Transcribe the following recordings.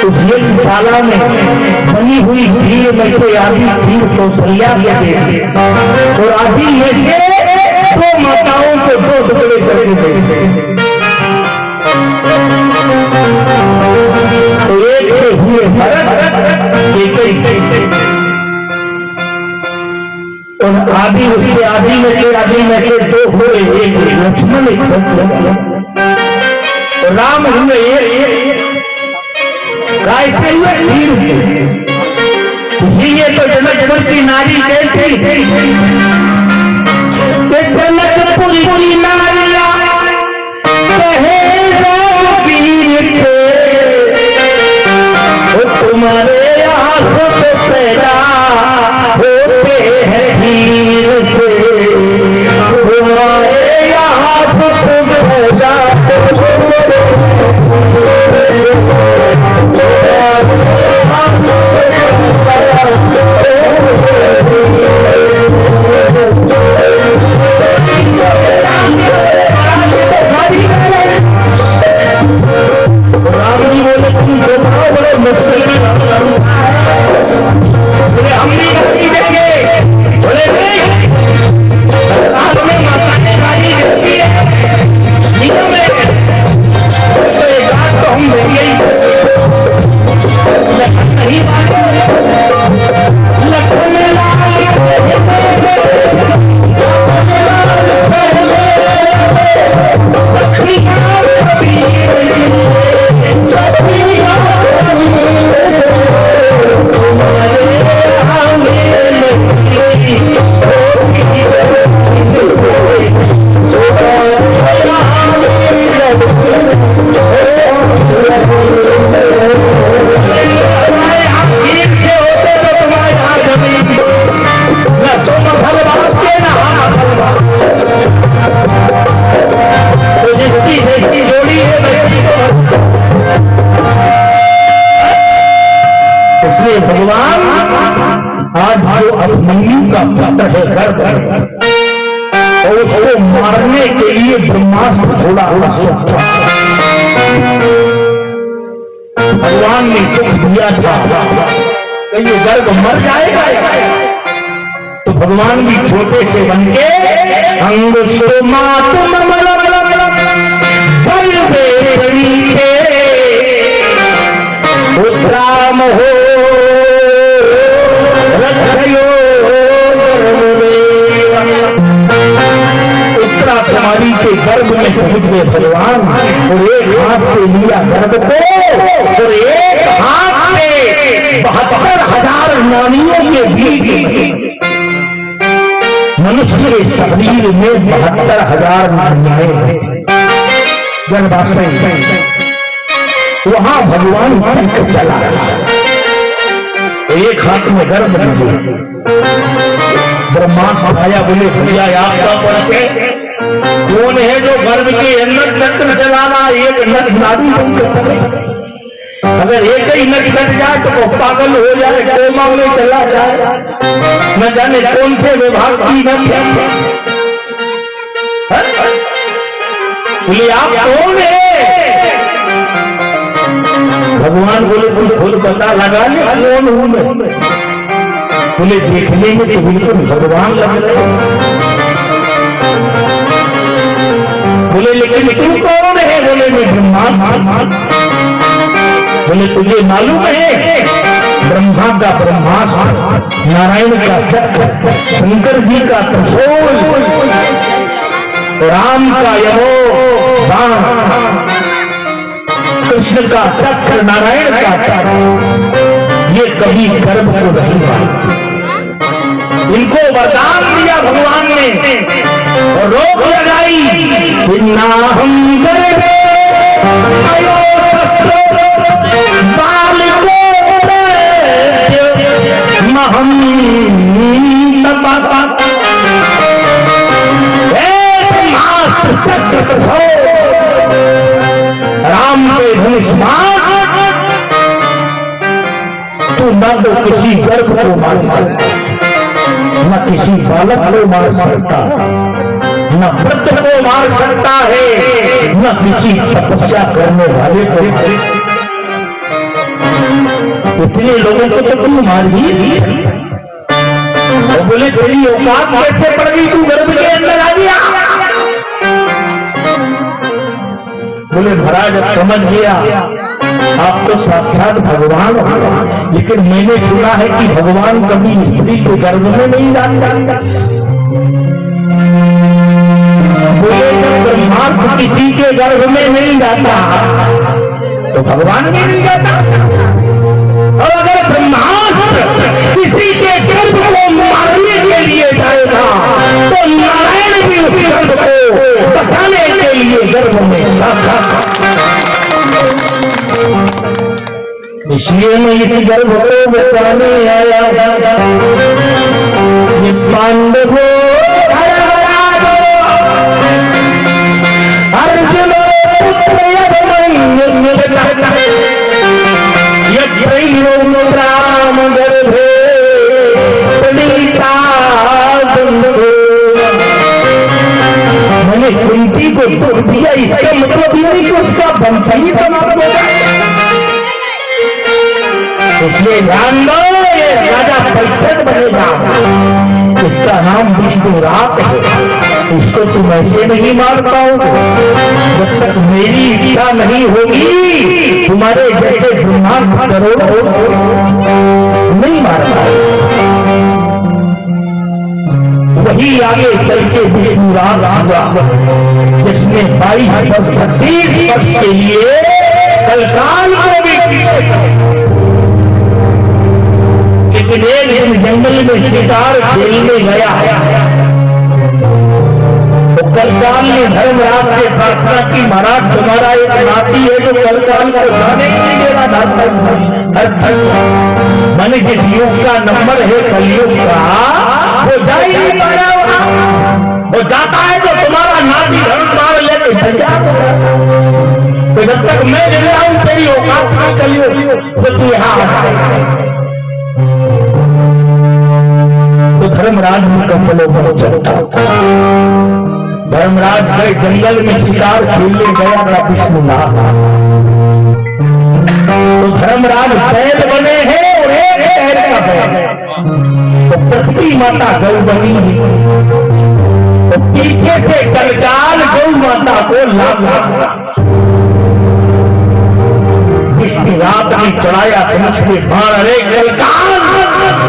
उस यज्ञशाला में बनी हुई भीड़ में से आधी भीड़ कौशल्या के देते और आधी में से दो माताओं को दो टुकड़े करके देते। तो एक से हुए भरत, एक और आदि उसके आदि में से दो हुए, एक लक्ष्मण एक शत्रुघ्न। राम हुए गाय से हुए वीर से। इसीलिए तो जनकपुर की नारी कहती जनकपुरी नारिया कहे वीर थे तुम्हारे आंख से पैदा होते हैं वीर से, तुम्हारे आंख से पैदा राम जी बोले तुम बड़े मुश्किल में हम नहीं गलती देंगे। बोले नहीं माता ने गाली देती है नियम है तो एक बात तो हम देंगे ही नहीं। भगवान आज जो अभिमन्यु का पुत्र है गर्भ और उसको मारने के लिए ब्रह्मास्त्र छोड़ा हुआ भगवान ने दुख दिया था कि ये गर्भ मर जाएगा। तो भगवान भी छोटे से बन के अंग राम हो उत्तराकुमारी के गर्भ में पहुंच गए भगवान और एक हाथ से लिया गर्भ को और एक हाथ से 72,000 नानियों के बीच मनुष्य के शरीर में 72,000 नानियां गर्भाशय वहां भगवान चला एक हाथ में गर्भ दिए। ब्रह्मा आया बोले भैया आपका पढ़ते कौन है जो गर्भ के अंदर चक्र चलाना एक नट नाड़ी अगर एक ही नट कट जाए तो पागल हो जाए कोमा में चला जाए न जाने कौन से विभाग की नट बोले आप कौन है। भगवान बोले तुम खुद पता लगा ले कौन हूं मैं। बोले देखने में तो बिल्कुल भगवान लग रहे। बोले लेकिन तू कौन है। बोले मैं ब्रह्मा। बोले तुझे मालूम है ब्रह्मा का ब्रह्मास्त्र, नारायण का चक्र, शंकर जी का त्रिशूल, राम का यमो बाण, कृष्ण का चक्र, नारायण का चक्र, ये कभी गर्भ को नहीं हुआ। इनको वरदान दिया भगवान ने और रोक लगाई बिना हम बाल को महम राम के धनुष तू न तो किसी गर्भ को मार सकता, न किसी बालक को मार सकता, न न व्रत को मार सकता है, न किसी तपस्या करने वाले को। इतने लोगों को तो तुम मार ही नहीं। तो बोले तेरी औकात कैसे पड़ गई, तू गर्भ के अंदर आ गया? बोले महाराज अब समझ गया, आप तो साक्षात भगवान हो, लेकिन मैंने सुना है कि भगवान कभी स्त्री के गर्भ में नहीं जाता। बोले जब ब्रह्मास्त्र किसी के गर्भ में नहीं जाता तो भगवान भी नहीं जाता, और अगर ब्रह्मास्त्र किसी के गर्भ को मारने के लिए जाएगा तो नारायण भी उस गर्भ को बचाने के लिए गर्भ में। इसलिए मैं इस गर्भ को बचाने आया। ये पांडवों अर्जुन राम गर्भे मैंने कुंती को दुख दिया, इसका मतलब ये नहीं कि उसका वंश ही समाप्त होगा। इसलिए ध्यान दो, ये राजा परीक्षित बनेगा, इसका नाम विष्णुरात है। इसको तुम ऐसे नहीं मार पाओगे जब तक मेरी इच्छा नहीं होगी। तुम्हारे जैसे ब्रह्मांड करोड़ नहीं मार पाओगे। वही आगे चल के विष्णुरात हुआ, जिसने 22 वर्ष 30 वर्ष के लिए कलकाल को भी लेकिन एक दिन जंगल में शिकार खेलने गया है। तो कलकाल ने धर्मराज से प्रार्थना की, महाराज तुम्हारा एक नाती है जो कलकाल को जाने नहीं दे रहा था। मैंने जिस युग का नंबर है कलयुग का, वो जा ही नहीं पा रहा। वो जाता है तो तुम्हारा नाती धर्मराज लेके भैया, तो जब तक मैं मिल रहा हूं तेरी औकात में कलयुग, तो तू यहाँ आ जाएगा। तो धर्मराज मुकम्मल बहुत चलता था। धर्मराज गए जंगल में शिकार खेलने गया था विष्णुनाथ। तो धर्मराज बैल बने हैं और एक पैर का बैल। तो पृथ्वी माता गौ बनी है, तो पीछे से कलकाल गौ माता को लाभ विष्णुनाथ ने चढ़ाया धनुष में बाण। अरे कलकाल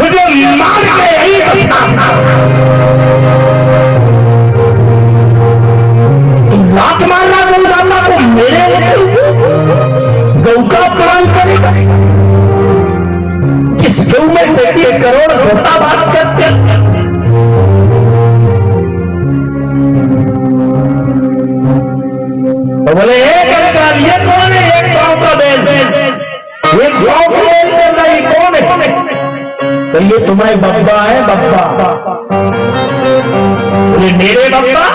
मुझे मार के यही लात मारना गौ माता को, मेरे गौ का अपमान करेगा? किस गौ में 33 करोड़ होता बात करते? तो बोले एक कलकाल ये कौन है? एक गांव का बैल, एक गांव का बैल कर रहा है, कौन है? तो ये तुम्हारे बब्बा है, बब्बा। बोले मेरे बब्बा,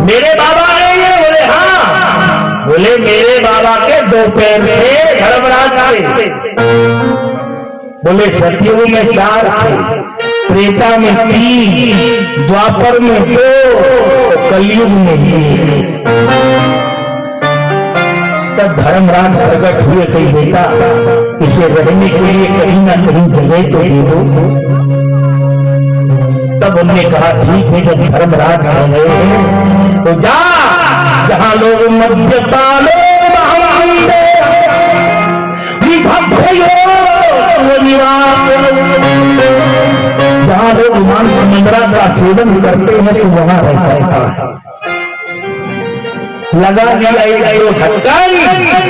मेरे बाबा है ये? बोले हाँ। बोले मेरे बाबा के 2 पैर थे धर्मराज के। बोले सतयुग में 4 थे, त्रेता में 3, द्वापर में 2, कलयुग में 1। तब धर्मराज प्रकट हुए, कहीं बेटा इसे रहने के लिए कहीं ना कहीं जगह तो दे दो। तब उन्होंने कहा ठीक है, जब धर्मराज आ गए हैं तो जा, जहां लोग मद्यपालो जहां लोग मांस मंदरा का सेवन करते हैं तो वहां रहता है। लगा दिया एक ढक्कन,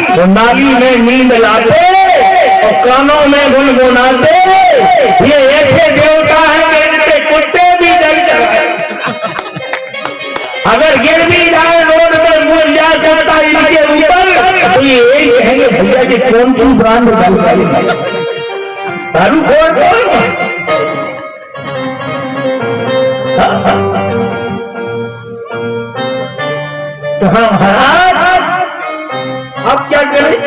तो नाली में नींद लाते और कानों में गुनगुनाते, ये ऐसे देवता है कि इनके कुत्ते भी जल जाए, अगर गिर भी जाए रोड पर मुड़ जा सकता इनके ऊपर। तो ये यही कहेंगे भैया कि कौन सी ब्रांड दारू कौन तो हाँ महाराज अब क्या करें?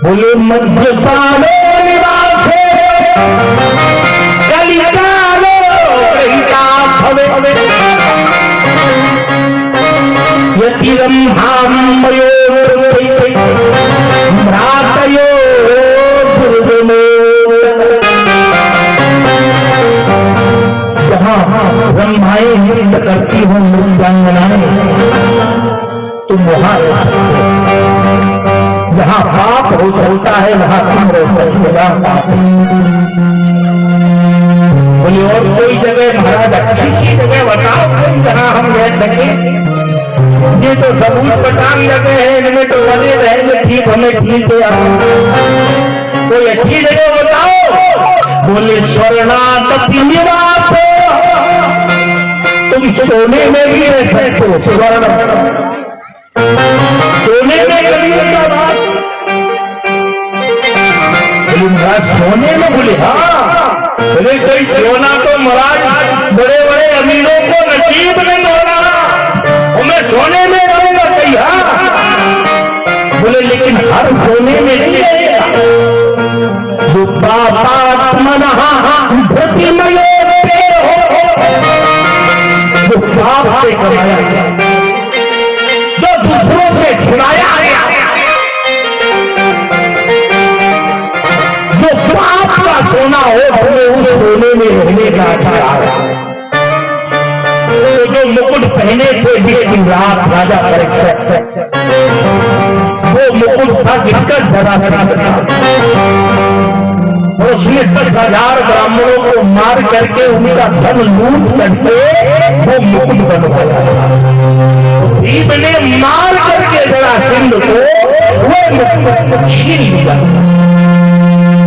बोले मद्यपानो निवासे कलिकालो यतिरंभां भ्रातयो जहाँ ब्रह्माएं नृत्य करती हो नृत्यांगनाएं, तुम वहां रह सकते हो। जहाँ पाप हो सकता है वहां तुम रह सकते हो। बोले और कोई जगह महाराज अच्छी सी जगह बताओ कोई जहाँ हम रह सके। ये तो सबूत पटांग जगह है, इनमें तो बने रहेंगे ठीक, हमें ठीक है। कोई अच्छी जगह बताओ। बोले स्वर्णातपि निवास, तुम सोने में भी रह सकते हो। स्वर्ण सोने में कभी का बात सोने में। बोले हाँ, बोले कोई सोना तो महाराज बड़े बड़े अमीरों को नसीब नहीं हो रहा, मैं सोने में रहूंगा कहीं। हाँ बोले लेकिन हर सोने में नहीं रहेगा। जो पापात्मनः धृतिमयो हो, जो पाप से कमाया गया, जो दूसरों से छुड़ाया गया, जो पाप का सोना हो, हमें उस सोने में रहने का अधिकार है। तो जो मुकुट पहने थे दिन रात राजा परीक्षित, वो मुकुट था जिसका जरा उसने 10,000 ब्राह्मणों को मार करके उनका धन लूट करके वो मुकुट बनवाया। भीम ने मार करके जरासंध को वो मुकुट छीन लिया।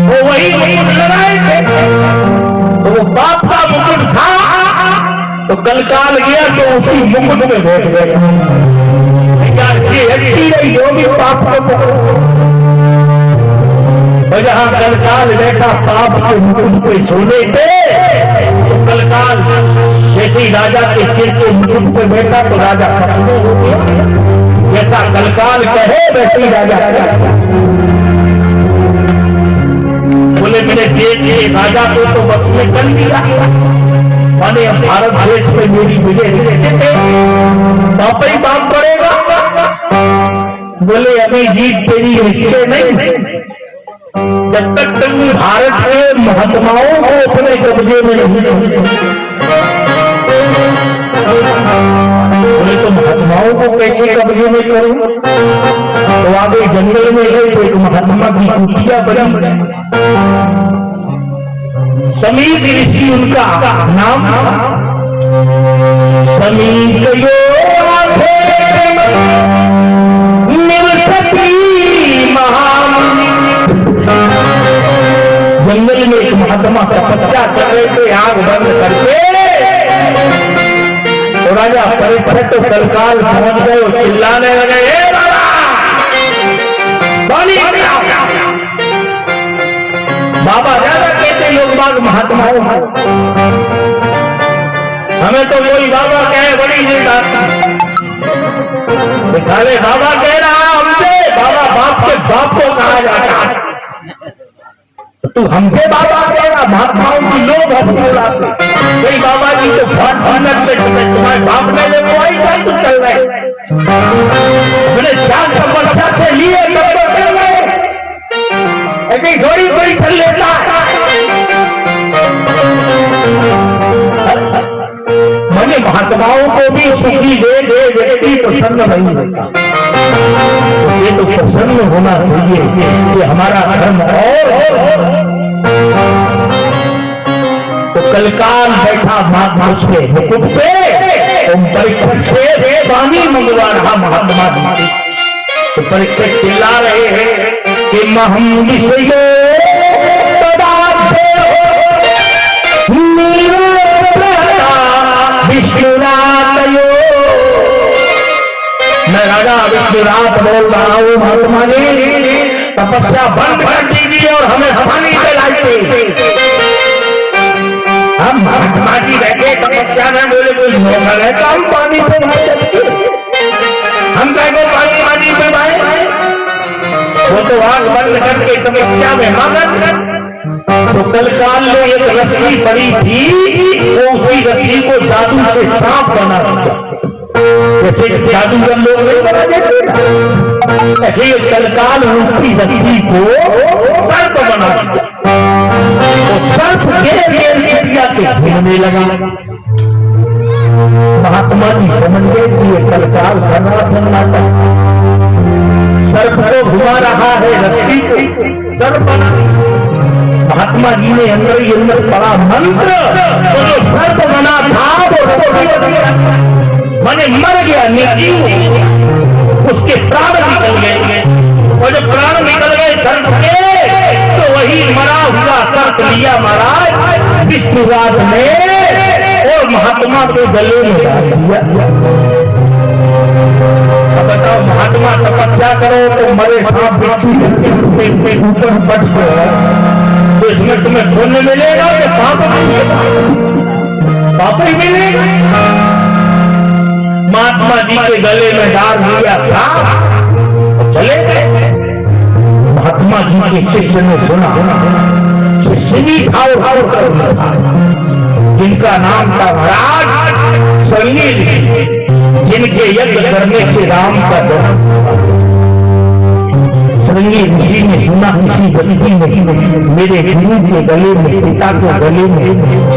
वो वही मुकुट लगाए थे, तो वो बाप का मुकुट था। तो कलकाल गया तो उसी मुकुट में बैठ गया। अच्छी रही जो भी पाप को, और जहां कलकाल बैठा पाप के मुकुट पे सोने पे, तो कलकाल जैसे ही राजा के सिर के मुकुट पे बैठा तो राजा खत्म हो गया। जैसा कलकाल कहे वैसे ही राजा कहे। बोले मेरे देश के राजा को तो बस में कर दिया, माने भारत देश में मेरी विजय थे, बाप ही बाप पड़ेगा। बोले अभी जीत तेरी निश्चय नहीं, जब तक तुम भारत के महात्माओं को अपने कब्जे में नहीं। बोले तो महात्माओं को कैसे कब्जे में करूं? तो आगे जंगल में गए तो एक महात्मा की कुटिया बनी, समीप ऋषि उनका नाम। समीप जंगल में एक महात्मा तपस्या कर रहे थे आग बंद करके। तो राजा परीक्षित तो कलकाल पहुंच गए और चिल्लाने लगे, बाबा ज्यादा कहते लोग बाग महात्माओं हैं, हमें तो वही बाबा कहे बड़ी बात दिखावे। बाबा कह रहा हमसे, बाबा बाप के बाप को कहा जाता है, तू हमसे बाबा कह रहा। महात्माओं की लोग हमको लाते, कई बाबा जी तो बहुत लगते तुम्हारे बाप ने देखो आई क्या तू चल रहे, मैंने चार तपस्या से लिए तब तो चल रहे, ऐसे थोड़ी कोई चल लेता है। मैंने महात्माओं को भी सुखी दे दे व्यक्ति प्रसन्न नहीं होता। ये तो प्रसन्न होना चाहिए कि हमारा धर्म। और तो कलकाल बैठा महात्मा पे मुकुट पे, परीक्षित से वाणी मंगवा रहा महात्मा जी। तो परीक्षित चिल्ला रहे हैं कि महम विषयो विष्णुनाथयो। मैं राजा विष्णुनाथ बोल रहा हूँ, महात्मा जी तपस्या बंद कर दीजिए और हमें पानी पिलाइए। हम महात्मा जी बैठे तपस्या में, बोले कोई मोहन है तो हम पानी पे हम कहेंगे पानी पे भाई, वो तो आग बंद करके तपस्या में मगन। तो कलकाल में एक रस्सी पड़ी थी, वो उसी रस्सी को जादू से सांप बना दिया। जैसे जादूगर लोग नहीं बना देते, ऐसे कलकाल रूपी रस्सी को सर्प बना दिया। तो सर्प के घूमने लगा। महात्मा जी समझ गए कि ये कलकाल बना सन्नाटा, सर्प को घुमा रहा है रस्सी को, सर्प बना। महात्मा जी ने अंदर ही अंदर पड़ा मंत्र, तो जो सर्प बना था वो मैंने मर गया, नहीं उसके प्राण निकल गए। और जब प्राण निकल गए सर्प के, तो वही मरा हुआ सर्प लिया महाराज विष्णुराज ने और महात्मा के गले में डाल दिया। अब बताओ, महात्मा तपस्या करो तो मरे सांप बिच्छू के ऊपर बच गए, तो इसमें तुम्हें पुण्य मिलेगा कि पाप मिलेगा? पाप ही मिलेगा। महात्मा जी के गले में डाल दिया सांप, चले गए। महात्मा जी के शिष्य ने सुना, शिष्य भी खाओ कर था, जिनका नाम था महाराज श्रृंगी ऋषि, जिनके यज्ञ करने से राम का जन्म। श्रृंगी ऋषि ने सुना किसी व्यक्ति ने मेरे गुरु के गले में, पिता के गले में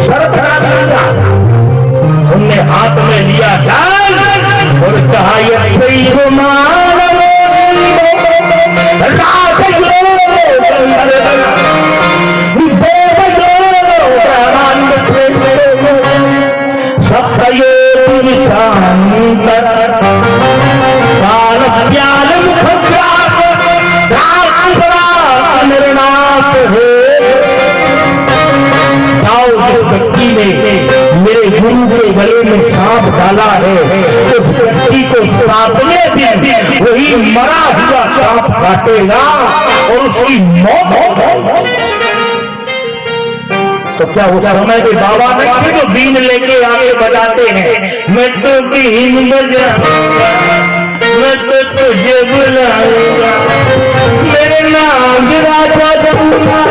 सर्प डाल दिया। उनने हाथ में लिया जाल और कहा, व्यक्ति ने मेरे गुरु के गले में सांप डाला है, उस व्यक्ति को 7वें दिन वही मरा हुआ सांप काटेगा और उसकी मौत हो। तो क्या उस समय के बाबा ने जो बीन लेके आगे बजाते हैं, मैं तो बीन बजाऊंगा, मैं तो तुझे बुलाऊंगा, मेरे नाम राजा दूंगा,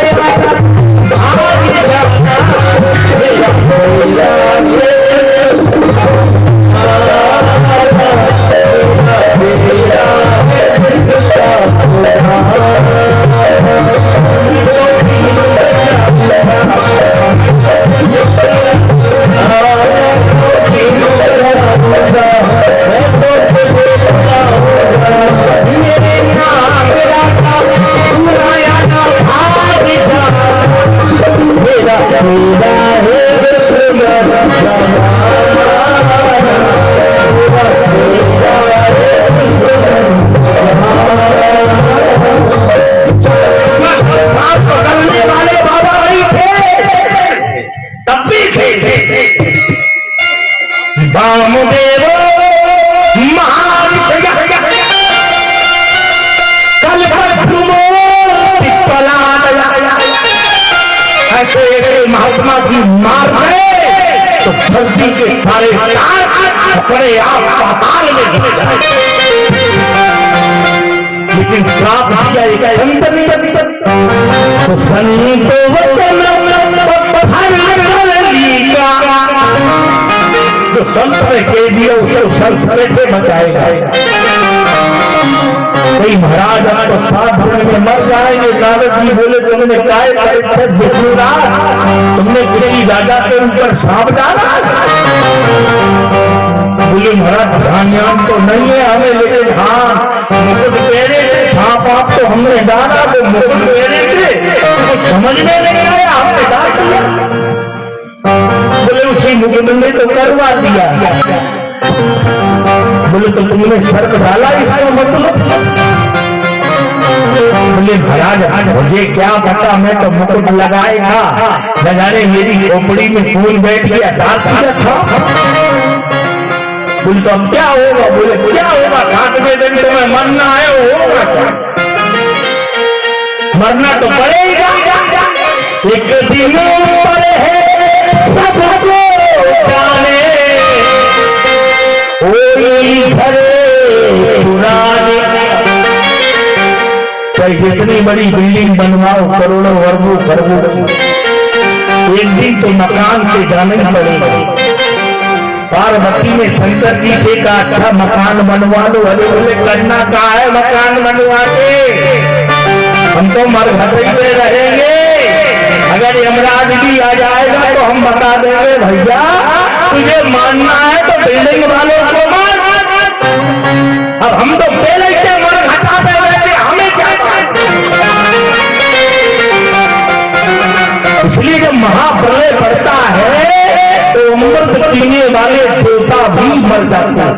महात्मा जी मार गए तो धरती के सारे बड़े आप पाताल में गिर जाए। लेकिन श्राप दिया एक तो संतो जो संतरे के दिए उसे संतरे से बचाएगा। कोई महाराज आपको 7 दिन में मर जाएंगे, नारद जी बोले तुमने काय विष्णुराज, तुमने किसी राजा के ऊपर सांप डाला? बोले महाराज ध्यान तो नहीं है हमें, लेकिन हाँ मुकुट पहने थे, सांप आप तो हमने डाला, तो मुकुट पहने थे, तो समझ में नहीं आया, हमने डाल दिया। बोले उसी मुकुट ने तो करवा दिया। बोले तो तुमने सर्प डाला इसका मतलब? बोले महाराज मुझे क्या पता, मैं तो मुकुट लगाए था, लगाने मेरी खोपड़ी में फूल बैठ गया, डाल दिया था। बोले तो अब क्या होगा? बोले क्या होगा, 7वें दिन तो मैं मरना है, होगा क्या? मरना तो पड़ेगा, एक दिन पड़े है सबको जाने, चाहे जितनी बड़ी बिल्डिंग बनवाओ, करोड़ों वर्गों खरबों, एक दिन तो मकान से जाना ही पड़ेगा। पार्वती ने शंकर जी से कहा अच्छा मकान बनवा लो। अरे बोले करना कहा है मकान बनवा के, हम तो मरघटे में रहेंगे, अगर यमराज भी आ जाएगा तो हम बता देंगे भैया तुझे मानना है तो बिल्डिंग वालों को मान। अब हम तो पहले से मरघटा पे रहते, हमें क्या बात। इसलिए जब महाप्रलय पड़ता है तो अमृत पीने वाले देवता भी मर जाते हैं।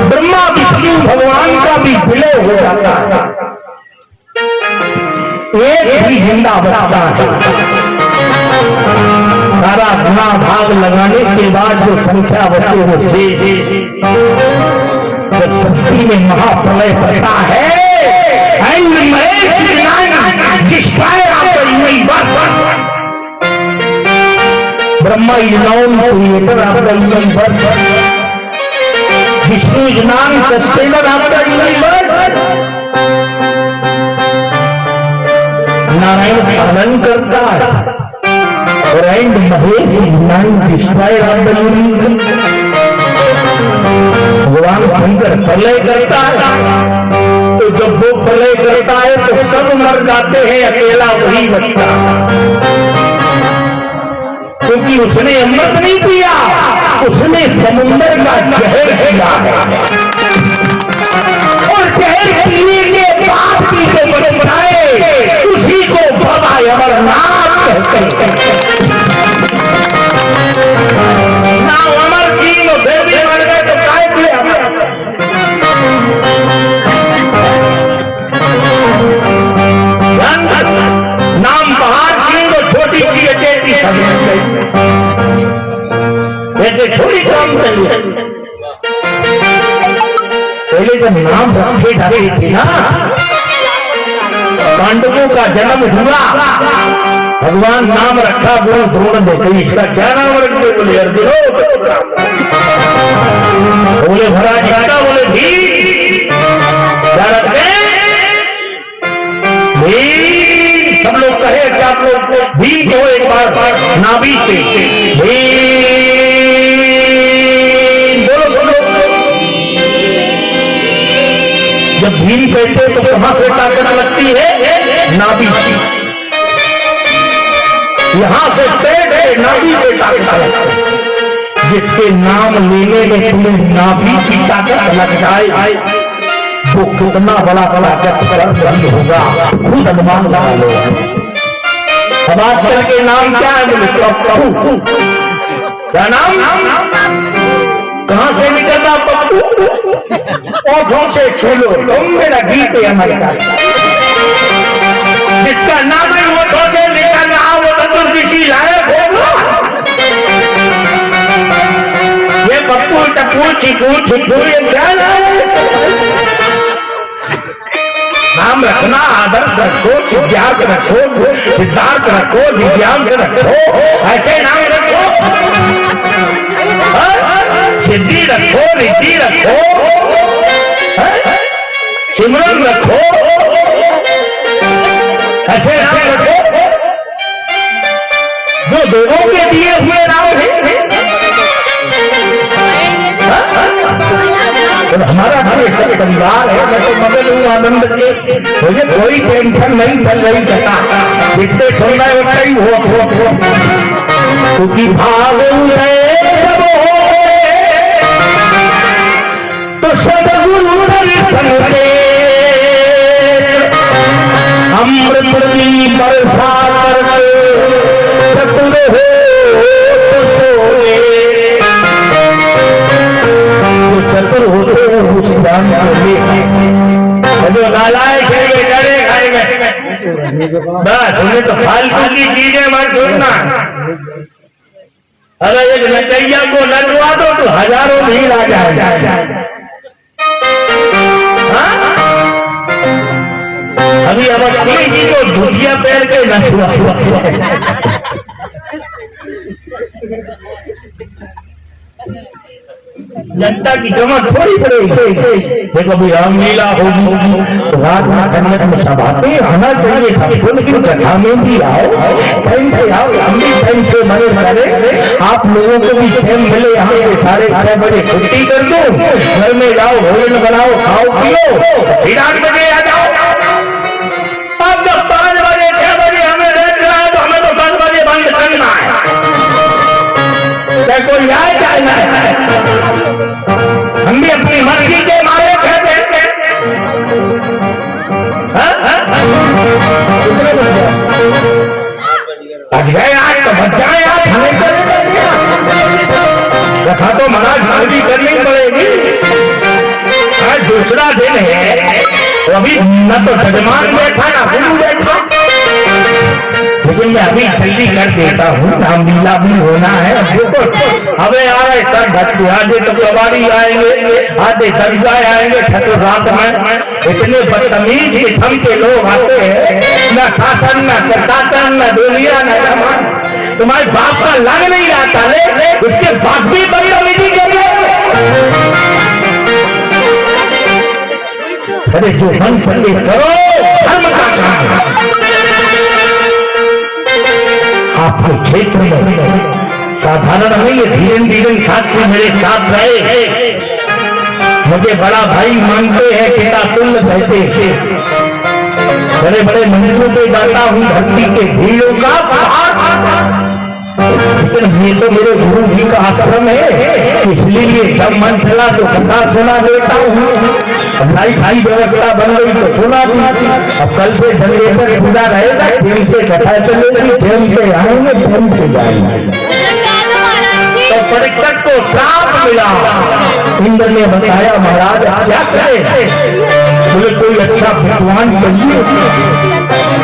ब्रह्मा विष्णु भगवान का भी विलय हो जाता है, एक भी जिंदा बचता है। सारा गुना भाग लगाने के बाद जो संख्या बचे वो जब सृष्टि में महाप्रलय पड़ता है Brahma is noun creator after universe, Vishnu is non sustainer after universe, Narayan पालन करता है और and Mahesh is non destroyer after universe. भगवान शंकर प्रलय करता है तो जब वो प्रलय करता है तो सब मर जाते हैं, अकेला वही बचता है, क्योंकि उसने अमृत नहीं पिया, उसने समुद्र का जहर पिया है और जहर पीने के बाद पी के बच जाए उसी को बाबा अमरनाथ कहते हैं। ना अमर जी को देवी मर गए तो काय किया। नाम पहाड़ सिंह तो छोटी सी अटेची ऐसे थोड़ी काम करिए। पहले जब नाम रखे जाते थे ना, पांडवों का जन्म हुआ, भगवान नाम रखा बोल द्रोण देते इसका क्या नाम रखते, बोले अर्जुन, बोले भरा जाता, बोले भी क्या रखते, सब लोग कहे कि आप लोग भीम को एक बार नाभि से बोलो बोलो। जब भीम कहते तो कहां से ताकत लगती है, नाभि, यहां से पेट है, नाभि से ताकत लगती है। जिसके नाम लेने में तुम्हें नाभि की ताकत लग जाए वो कितना बड़ा बड़ा बंद होगा, खुद अनुमान लगा लो। अब आजकल के नाम क्या है, बोले पप्पू, क्या नाम, कहां से निकलता पप्पू, ओठों से छूलो तुम मेरा गीत अमर। जिसका नाम है वो ओठों निकल रहा वो तो किसी लायक होगा। ये पप्पू टप्पू चिकू चिकू ये क्या नाम रखना, आदर्श रखो, सिद्धार्थ रखो, सिद्धार्थ रखो, दिव्यांग रखो, ऐसे नाम रखो, सिद्धि रखो, रिद्धि रखो, सिमरन रखो, ऐसे नाम रखो जो देवों के दिए हुए नाम है। हमारा घर एक परिवार है, मैं तो मगन हूँ आनंद से, मुझे कोई टेंशन नहीं चल रही कथा, जितने सुन रहे उतना ही हो क्योंकि भाव तो सदगुरु दर्शन के अमृत की वर्षा चतुर हो चतुर होते जो नालायक है वे डरे खाएंगे, बस उन्हें तो फालतू की चीजें मत छोड़ना। अगर एक नचैया को नचवा दो तो हजारों भीड़ आ जाए। अभी अवस्थी जी को धुतिया पैर के नचवा, जनता की जमा थोड़ी पड़ेगी। कभी रामलीला होगी तो रात में कन्नट में सब आते आना चाहिए सबको, लेकिन कथा में भी आओ, टाइम से आओ, हम भी टाइम से मरे मरे आप लोगों को भी टाइम मिले, यहाँ से 6:30 बजे छुट्टी कर दो, घर में जाओ, भोजन बनाओ, खाओ पियो, फिर 8 बजे आ जाओ। अब जब 5 बजे 6 बजे हमें रेस्ट है तो हमें तो 10 बजे बंद करना है। क्या कोई आए जाना है? हम भी अपनी मर्जी के मारे कहते हैं। आज गए आज तो बच जाए आप, हमें रखा तो महाराज मर्जी करनी पड़ेगी। आज दूसरा दिन है तो अभी न तो जजमान बैठा ना गुरु बैठा, लेकिन मैं अभी जल्दी कर देता हूँ, नाम लीला भी होना है। अबे आए सर भक्ति, आधे तो कबाड़ी आएंगे, आधे दरगाह आएंगे, छठो रात में इतने बदतमीज किस्म के लोग आते हैं, न शासन न प्रशासन न दुनिया न जमान। तुम्हारे बाप का लग नहीं आता है, उसके बाप भी बदतमीजी करिए। अरे जो मन सके करो, धर्म का काम है। आपके क्षेत्र में साधारण नहीं है, धीरे धीरे साथी मेरे साथ रहे, मुझे बड़ा भाई मानते हैं, पिता तुल्य कहते हैं। बड़े बड़े मंदिरों पे जाता हूँ, धरती के भीड़ों का पहाड़, लेकिन ये तो मेरे गुरु जी का आश्रम है, इसलिए जब मन चला तो कथा सुना देता हूँ। लाइट हाई व्यवस्था बन गई तो सुना दी। अब कल से जनरेटर पूरा रहेगा, ट्रेन से कथा चलेगी, ट्रेन से आएंगे, ट्रेन से जाएंगे। तो परीक्षक को श्राप मिला, इंद्र ने बताया महाराज क्या करे? बोले कोई अच्छा विद्वान चाहिए।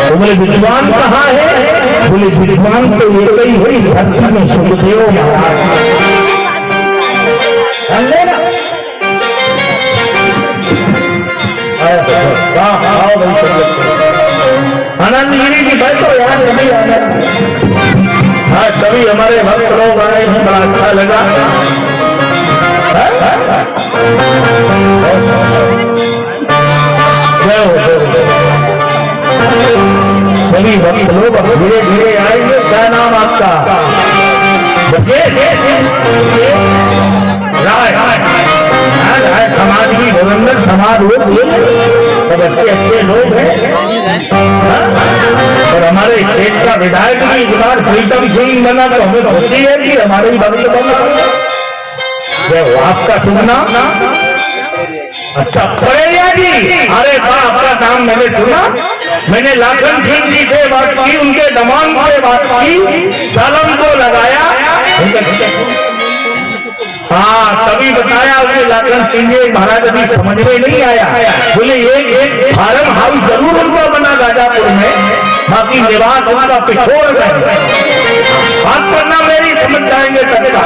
बोले विद्वान कहाँ है? बोले विद्वान तो ये ही हुई धरती में सुखदेव महाराज। आनंद गिरी की बात तो याद नहीं आनंद। हाँ सभी हमारे भक्त लोग आए हैं, बड़ा अच्छा लगा। सभी भक्त लोग धीरे धीरे आएंगे। क्या नाम आपका? राय समाज की धुरंधर समाज हो, सब अच्छे लोग हैं। और हमारे क्षेत्र का विधायक भी इस बार प्रीतम सिंह बना, तो हमें खुशी है कि हमारे भक्त बना। आपका सुनना अच्छा पड़ेगा जी। अरे वाह, आपका नाम मैंने सुना, मैंने लाखन सिंह जी से बात की, उनके दमान से बात की, सालम को लगाया। हाँ तभी बताया उसे लाखन सिंह जी महाराज अभी समझ में नहीं आया। बोले एक फार्म हाउस जरूर उनको बना गाजापुर में, बाकी निवास उनका पिछोड़ गए। बात करना मेरी समझ जाएंगे सबका,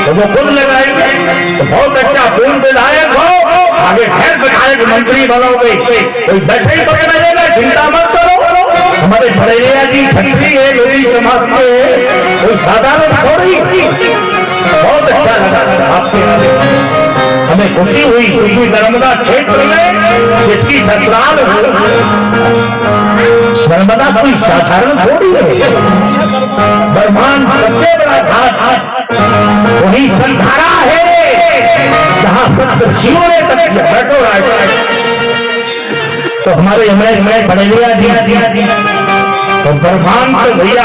तो वो खुद लगाएंगे तो बहुत अच्छा पूर्ण विधायक हो, आगे खैर विधायक मंत्री बनोगे, कोई बैठे ही पकड़ा जाएगा, चिंता मत करो। हमारे भरैया जी छत्री है, मेरी समाज के, कोई साधारण थोड़ी। बहुत अच्छा लगा आपके, हमें खुशी हुई क्योंकि नर्मदा क्षेत्र में जिसकी ससुराल हो, नर्मदा कोई साधारण थोड़ी है। बरमान सबसे बड़ा घाट वही संधारा है जहाँ सप्तर्षियों ने बैठो राज। तो हमारे हमें बड़ैया जी तो बरमान तो भैया,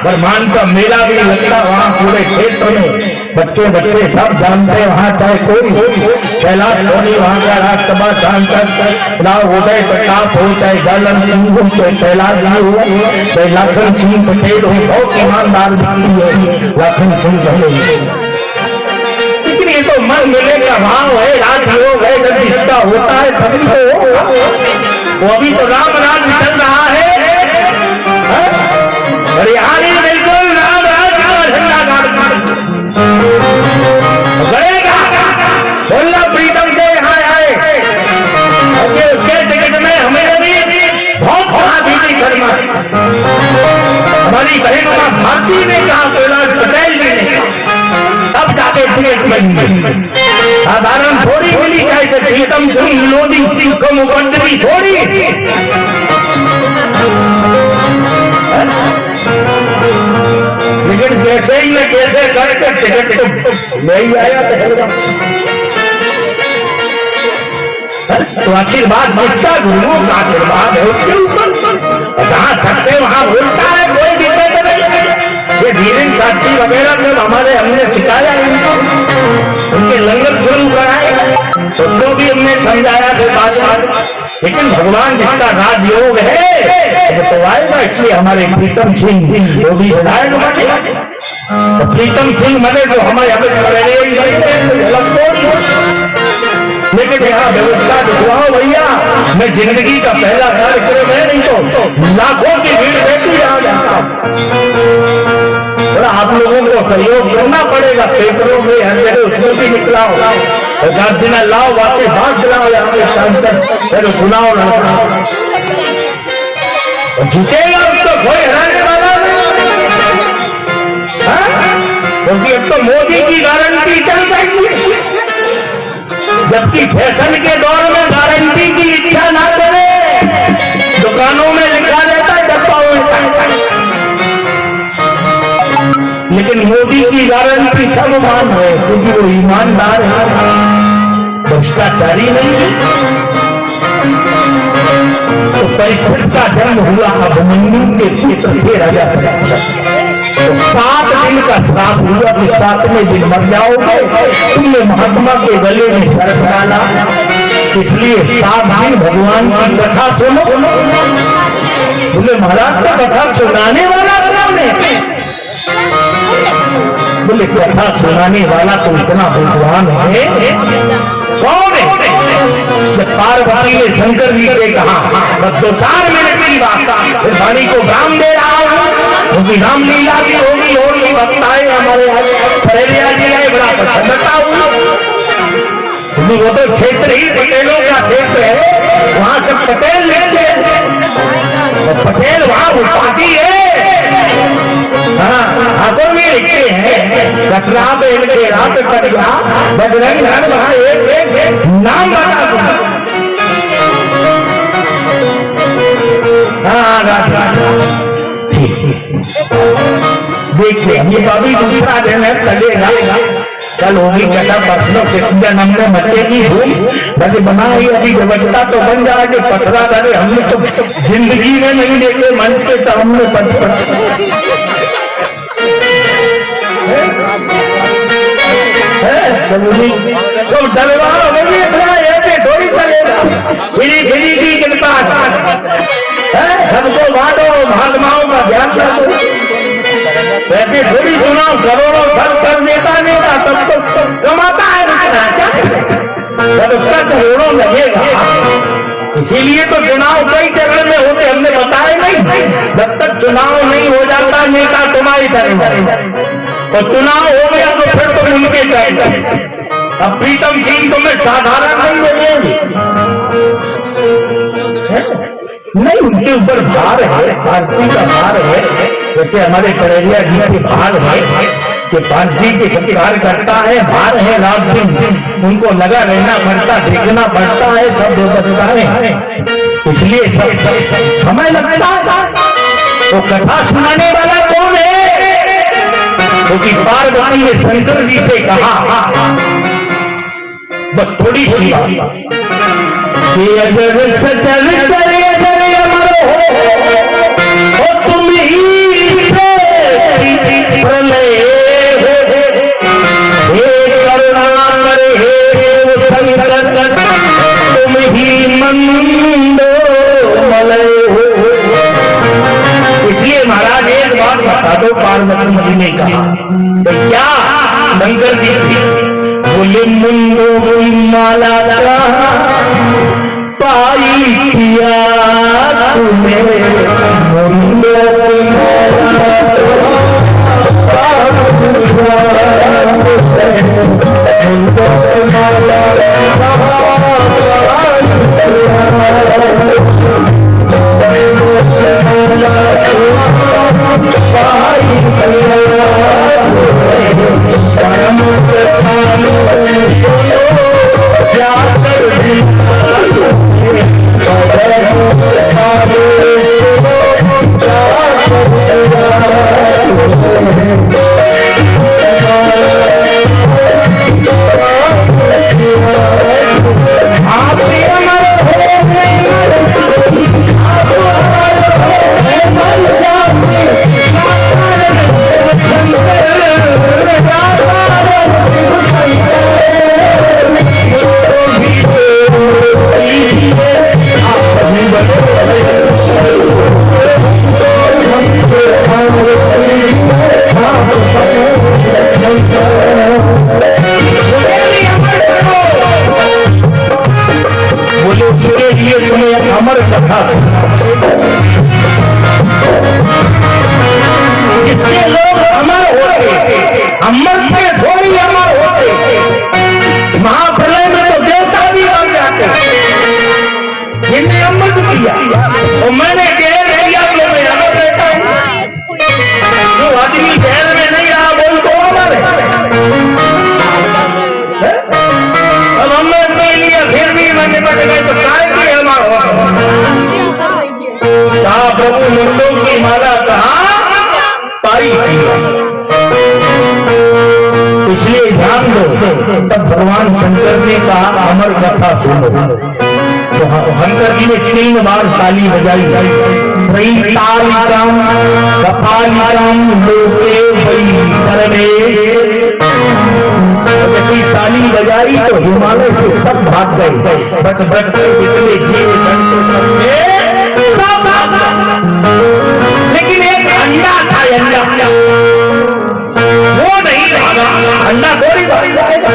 बरमान का मेला भी लगता वहाँ पूरे क्षेत्र में, बच्चे सब जानते हैं। वहाँ चाहे कोई कैलाश सोनी वहाँ का राज्यसभा सांसद राव उदय प्रताप हो, चाहे जालन सिंह हो, चाहे कैलाश जी हो, चाहे लाखन सिंह पटेल हो, बहुत ईमानदार व्यक्ति है लाखन सिंह पटेल। लेकिन ये तो मन मिले का भाव है, राजयोग है, जब इसका होता है तभी तो। वो अभी तो राम राज चल रहा है, हरियाणी बिल्कुल राम राज का झंडा गड़ेगा। बोलना प्रीतम से यहाँ आए, उसके टिकट में हमें भी बहुत बड़ा बीती करना। हमारी बहनों का भारती ने कहा, कैलाश पटेल जी ने कहा, अब जाके टिकट बनेंगे। साधारण थोड़ी मिली, चाहे प्रीतम सिंह लोधी सिंह को मुकदमी थोड़ी। लेकिन जैसे ही मैं कैसे टिकट तो नहीं आया तो आशीर्वाद किसका? गुरुओं का आशीर्वाद है उसके ऊपर। जहाँ सकते वहां बोलता है, कोई दिक्कत नहीं। ये धीरेन्द्र साक्षी वगैरह जब हमने सिखाया इनको, उनके लंगर शुरू कराए, उसको भी हमने समझाया थे बात। लेकिन भगवान जिसका राजयोग है वो तो आएगा। इसलिए हमारे प्रीतम सिंह जो भी विधायक बने, तो प्रीतम सिंह बने जो हमारे लेकिन यहाँ व्यवस्था दिखवाओ भैया। मैं जिंदगी का पहला कार्यक्रम है, नहीं तो लाखों की भीड़ देखी आ जाता। थोड़ा आप लोगों को सहयोग करना पड़ेगा। पेपरों में हर जगह उसको भी निकला होगा, और दिन लाओ वापस हाथ दिलाओ, यहाँ पे शांत सुनाओ ना जीतेगा उसको कोई हराने वाला नहीं, क्योंकि अब तो मोदी की गारंटी चल रही है। जबकि फैशन के दौर में गारंटी की इच्छा ना करे, दुकानों में लिखा रहता है डब्बा उल्टा, लेकिन मोदी की गारंटी सब मान है, क्योंकि वो ईमानदार है, भ्रष्टाचारी नहीं है। तो परीक्षित का जन्म हुआ अभिमन्यु के पुत्र थे राजा परीक्षित। तो 7 दिन का श्राप हुआ कि 7वें दिन मर जाओगे। तुमने महात्मा के गले में सर डाला, इसलिए 7 दिन भगवान की कथा सुनो। बोले महाराज का कथा सुनाने वाला कौन है? बोले कथा सुनाने वाला तो इतना भगवान है। कौन है? जब पार्वती ने शंकर जी से कहा, बस 2-4 मिनट की बात, फिर वाणी को राम दे रहा हूँ, क्योंकि रामलीला भी होगी और भी बताए हमारे खरेड़िया जी आए, बड़ा प्रसन्नता हुई। वो तो क्षेत्र ही पटेलों का क्षेत्र है, वहां सब पटेल लेते हैं, पटेल वहां उपाधि है। ठाकुर भी लिखते हैं, कचरा बेल के रात कटरा बजरंग धन, वहां एक नाम बता। देखिए ये अभी दूसरा दिन है, चलेगा कल होगी कथा, परसों किसी जन्म में मचेगी धूम। बस बनाई अभी व्यवस्था तो बन जाएगी। पथरा करे हमने तो जिंदगी में नहीं देखे मंच के सामने तो दरबार होगी इतना ऐसे थोड़ी चलेगा। फिरी की कृपा सबको बांटो, महात्माओं का ध्यान रखो। ऐसे थोड़ी चुनाव करोड़ों खर्च कर देता नेता, तब तो कमाता है जब उसका करोड़ों लगेगा। इसीलिए तो चुनाव कई चरण में होते, हमने बताया नहीं। जब तक चुनाव नहीं हो जाता नेता तुम्हारी तरह, और चुनाव हो गया तो फिर तो उनके चाहिए। अब प्रीतम सिंह तुम्हें साधारण नहीं मिलेंगे, नहीं, उनके ऊपर भार है, पार्टी का भार है। जैसे हमारे करेरिया जी के भार है कि पार्टी के सत्कार करता है, भार है रात दिन, उनको लगा रहना पड़ता, देखना पड़ता है, सब बचता है, इसलिए सब समय लगता है। तो कथा सुनाने वाला कौन है? क्योंकि पार्वती ने शंकर जी से कहा, बस थोड़ी सी बात, अगर सचल करे तुम ही प्रलय हे करुणा करे हे शंकर, तुम ही मंदो मलय हो। इसलिए महाराज एक बात बता दो, पार्वती जी ने कहा तो क्या शंकर जी बोले, मुंडो माला पाई किया तुम्हें, मुंडो की माला कहाँ पाई। इसलिए ध्यान दो, तब भगवान शंकर ने कहा अमर कथा सुनो। तो शंकर जी ने 3 बार ताली बजाई। त्रैतालिकाम कपालिकाम लोके वै सर्वे। जैसे ताली बजाई तो हिमालय से सब भाग गए, बट जितने जीव सब भाग। लेकिन एक अंडा था, अंडा वो नहीं भागा। अंडा थोड़ी भागी जाएगा।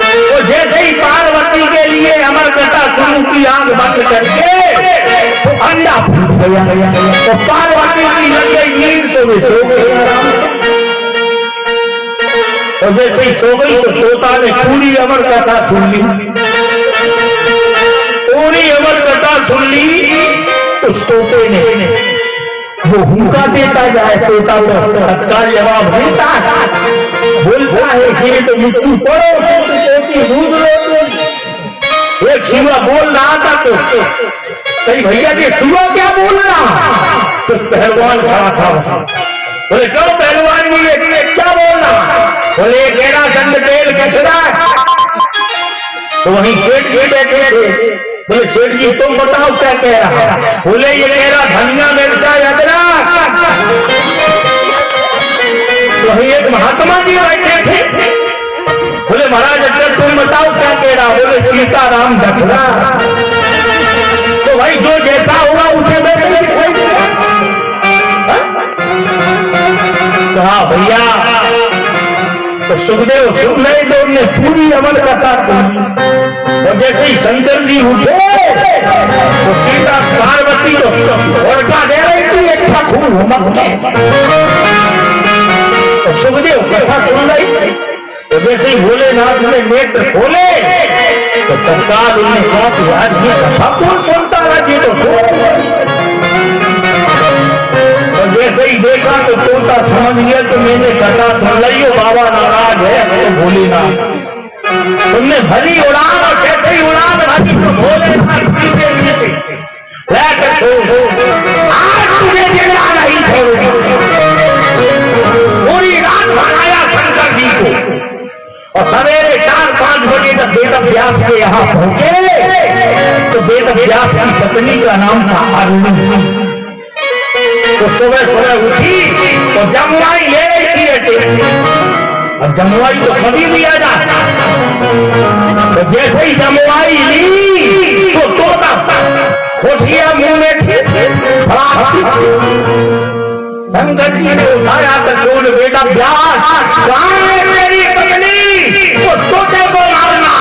तो जैसे ही पार्वती के लिए अमर कथा सुन की आंख बंद करके तो अंडा फूट गया। तो पार्वती की लग गई नींद, तो वे सो गए आराम से। और जैसे ही सो गई तो तोता ने पूरी अमर कथा सुन ली। पूरी अमर कथा सुन ली। उस तोते ने वो हुक्का देता जाए, तोता तत्काल जवाब देता है, बोलता है इसलिए तो मृत्यु पड़ो। एक शिवा बोल रहा था तो कहीं भैया जी शिवा क्या बोल रहा? तो पहलवान खड़ा था। बोले क्यों पहलवान जी क्या बोल रहा? बोले केरा दंड तेल कचरा। तो वहीं सेठ जी बैठे थे। बोले सेठ जी तुम बताओ क्या कह रहा है? बोले ये कह रहा धनिया मिर्चा अदरक। तो वहीं एक महात्मा जी बैठे थे। बोले महाराज अगर तुम बताओ क्या कह रहा? बोले सीताराम दशरथ। तो भाई जो जैसा होगा उसे बैठे कहा भैया। तो सुखदेव सुन रहे तो उनने पूरी अमर कथा सुनी। और जैसे ही शंकर जी उठे तो सीता पार्वती को औरका दे रही थी अच्छा खूब तो सुखदेव कथा सुन रही थी। तो जैसे ही भोलेनाथ ने नेत्र खोले तो तत्काल उन्हें कहा कि आज ये कथा कौन सुनता है? जी तो जैसे ही देखा तो तोता समझ गया तो मैंने कथा सुन ली हो, बाबा नाराज है तो भोलेनाथ। तुमने भली उड़ान और कैसे ही उड़ान भरी तो भोलेनाथ आज तुझे जिंदा नहीं छोड़ूंगी। पूरी रात भगाया शंकर जी को। और सवेरे 4-5 बजे तक वेद व्यास के यहाँ पहुंचे तो वेद व्यास की पत्नी का नाम था अरुणी। तो सुबह सुबह उठी तो जमुआई ले रही थी। और जमुआई तो कभी भी आ जाता। तो जैसे ही जमुआई ली तो तोता खोसिया मुंह में शंकर जी ने उठाया तो सोन बेटा व्यास कहाँ है मेरी पत्नी? उस तोते को मारना।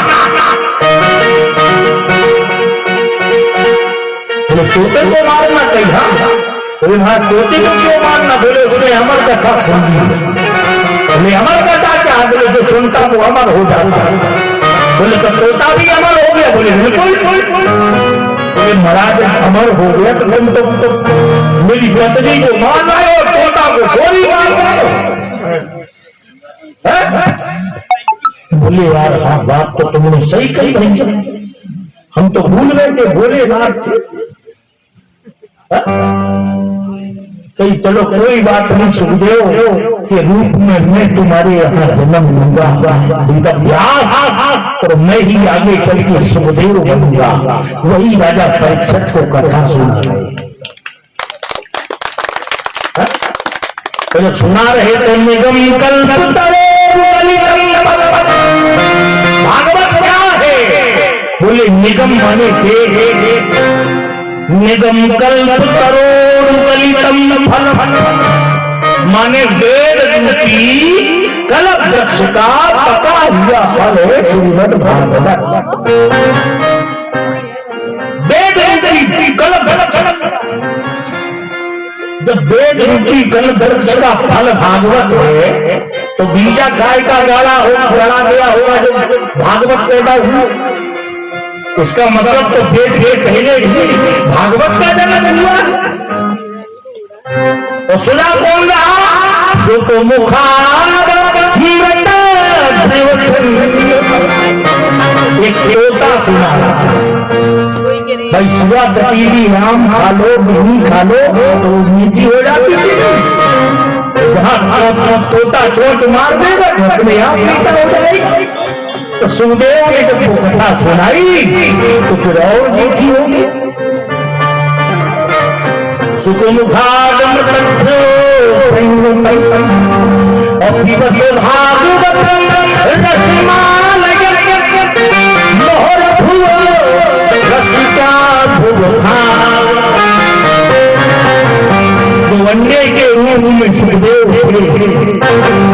तोते को मारना कहीं? बोले हाँ तोते को क्यों मारना? बोले उसने अमर कथा सुनी। बोले अमर कथा क्या? बोले जो सुनता वो अमर हो जाता। बोले तो तोता भी अमर हो गया? बोले बिल्कुल। बोले महाराज अमर हो गया तो तुम तो मेरी पत्नी को मार रहे हो, तोता को थोड़ी मार रहे हो। बोले यार हाँ बात तो तुमने सही कही भैया, हम तो भूल गए थे भोलेनाथ थे। कही चलो कोई बात नहीं सुखदेव के रूप में मैं तुम्हारे यहाँ जन्म लूंगा। और मैं ही आगे चल के सुखदेव बनूंगा। वही राजा परीक्षित को कथा सुना रहे। तो जब सुना रहे तो निगम कल्प भागवत क्या है? बोले निगम माने थे निगम कल्प करोड़ कलितम फल माने वेद रूपी कल्प वृक्ष का पका हुआ फल है श्रीमद् भागवत। वेद रूपी कल्प जब वेद रूपी कल्प वृक्ष का फल भागवत है तो बीजा गाय का गाड़ा होगा गड़ा गया होगा जो भागवत पैदा हुआ। इसका मतलब तो वेद के पहले भागवत का जन्म हुआ। तो सुना कौन रहा? जो तो एक देवता सुना भाई सुबह कटीली आम खा लो, गेहूं खा लो तो मीठी हो जाती है। जहाँ तोता चोट मार देगा अपने आप मीठा हो जाएगी। तो सुखदेव ने जब वो कथा सुनाई तो फिर और मीठी होगी। सुखमुखादमृतस्थो भागवत रसमालय मोहर भुव रसिका भुवहा। वन्य के रूप में सुखदेव थे,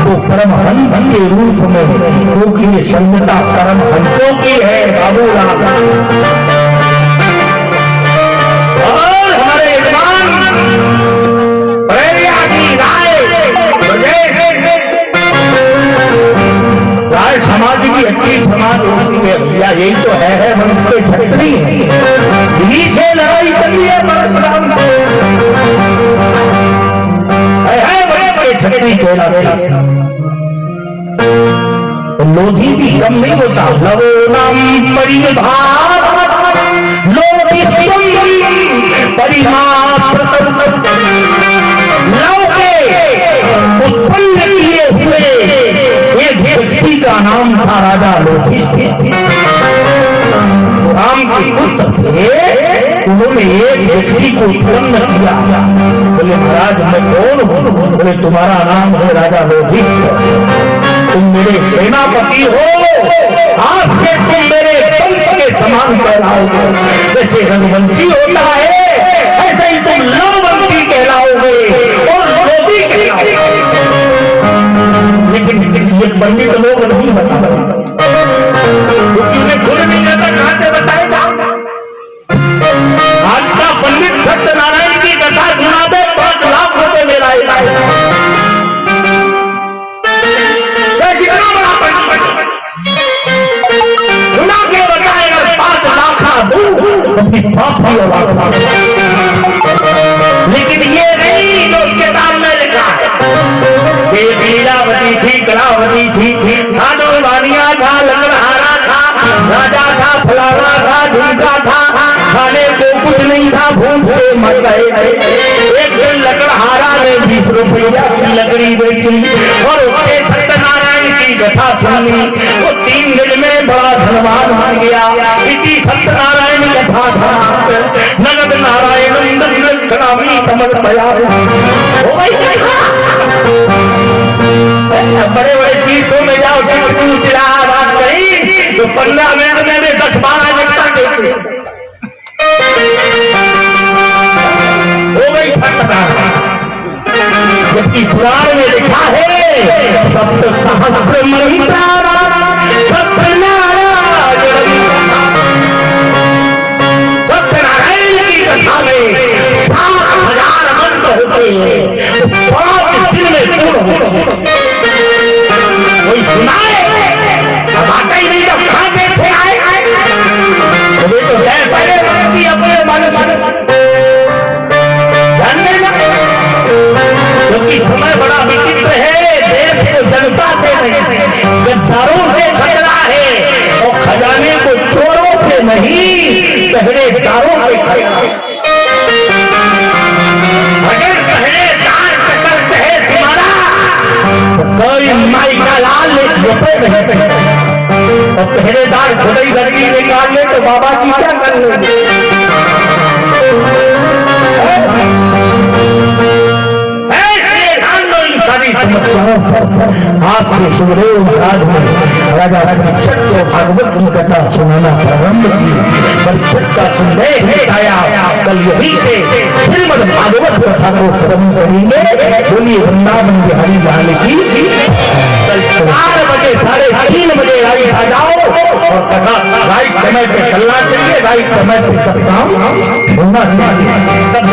वो परमहंस के रूप में, क्योंकि ये संगता परमहंसों की है बाबूलाल। और हमारे यजमान राय समाज की अच्छी समाज होती है भैया, यही तो है मनुष्य छत्री है, इन्हीं से लड़ाई करनी है परशुराम को। छत्री कहलाते लोधी भी कम नहीं होता। लवो नाम परिभाग लोधी परिमात्र लव के उत्पन्न किए हुए एक व्यक्ति का नाम था राजा लोधी। राम के पुत्र थे, उन्होंने एक व्यक्ति को उत्पन्न किया। बोले महाराज मैं कौन हूं? बोले तुम्हारा नाम है राजा लोधी, तुम मेरे सेनापति हो, आज से तुम मेरे पंच के समान कहलाओगे। जैसे रघुवंशी होता है ऐसे ही तुम लववंशी कहलाओगे और लोधी कहलाओगे। लेकिन ये पंडित लोग नहीं बता क्योंकि उन्हें खुद नहीं जाता, कहां से बताएगा। आज का पंडित सत्यनारायण की कथा सुना दे 5 लाख रुपए मेरा कितना बड़ा पंडित सुना के बताएगा 5 लाख लेकिन ये नहीं जो किताब में लिखा है। ये लीलावती थी, कलावती थी, साधु वानिया था, लंगड़हारा था, राजा था, फलाना था, ढूंढा था, खाने को कुछ नहीं था, भूख से मर गए। एक दिन लकड़हारा ने 20 रुपया की लकड़ी बेची और उसके सत्यनारायण की कथा सुनी। वो 3 दिन में बड़ा धनवान बन गया। इसी सत्यनारायण कथा था नगद नारायण बड़े बड़े चीजों में जाओ बात कही तो 15 मिनट में 10-12 मिनट देते हो गई घटना। जबकि पुराण में लिखा है सप्त सहस्र मंत्रा सत्यनारायण की कथा में 7,000 मंत्र होते हैं, 5 दिन में पूर्ण होते हैं। कोई सुनाए अब आता ही नहीं, जब कहां से थे आए तो जय पहले अपने जानने लगे। क्योंकि समय बड़ा विचित्र है, देश को जनता से नहीं गद्दारों से खतरा है और खजाने को चोरों से नहीं पहरेदारों से खतरा है। अगर पहरेदार सकल है तुम्हारा तो कोई माई का लाल रुपए नहीं पहने और पहरेदार खुदाई लड़की निकाल ले तो बाबा जी क्या कर लेंगे। आज से सुखदेव महाराज ने राजा परीक्षित को भागवत की कथा सुनाना प्रारंभ की। परीक्षित का संदेह आया, कल यही से श्रीमद् भागवत कथा को प्रारंभ करेंगे। बोलिए वृंदावन बिहारी लाल की। कल 4 बजे 3:30 बजे आ जाओ और कथा राइट समय पे चलना चाहिए, राइट समय पे सब काम होना चाहिए। तब